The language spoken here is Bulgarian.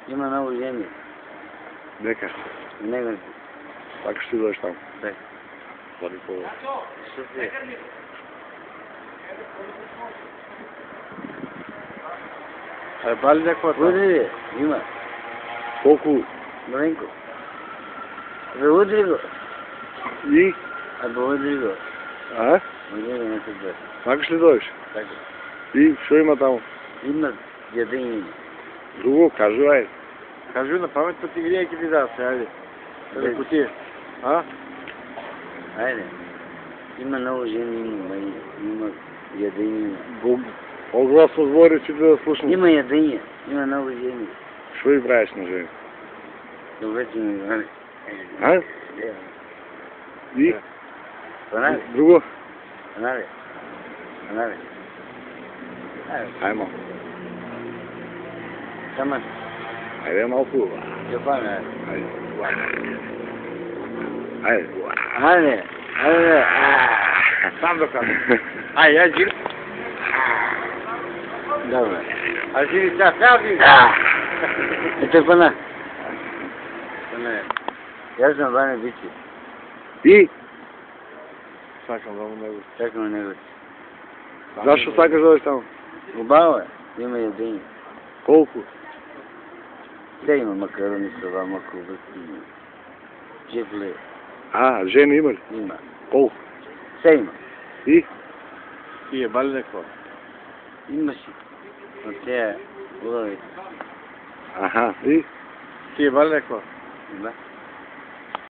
Ima novu zemlju. Neka. Nego, Tako što ti dođeš tamo. da. Vodi po ovo. Super. A da li neko tamo? Udri, ima. Koliko? Malenko. Udri go. I? Udri go. A? Udri go nekog da. Tako što ti dođeš? Tako. I što ima tamo? Ima jedinjenje. Drugo, kažu, ajde. Кажу на памет, па ти грия ки ти да се, айде. Да Без- потиеш. А? Ajde. Ima novu zemlju, ima jedinjenje. Бог, по-гласно говори, че да слушам. Има jedinjenje. Има нову zemlju. Što vi правиш на жени? Добре ти ми говори. А? И? Понави, Друго? понави. Понави. Ajmo. Само Ajde малко. Джапан, Ajde. Ajde. Айде, айде. Сам докажа. Ай, я жив. Добре. А жив сега, сега жив. Это пана. Я съм Ваня Бичи. И? Чакам да му него. Чакам него. Защо сакаш да дойдеш там? Хубаво е. Има ядение. Колко? Все има макарони, салама, колбаси. Чифли. А, жени има ли? Има. Колко? Все има. И? Ти е бали neko? Има си. От тези лови. Аха. И? Ти е бали neko? Да.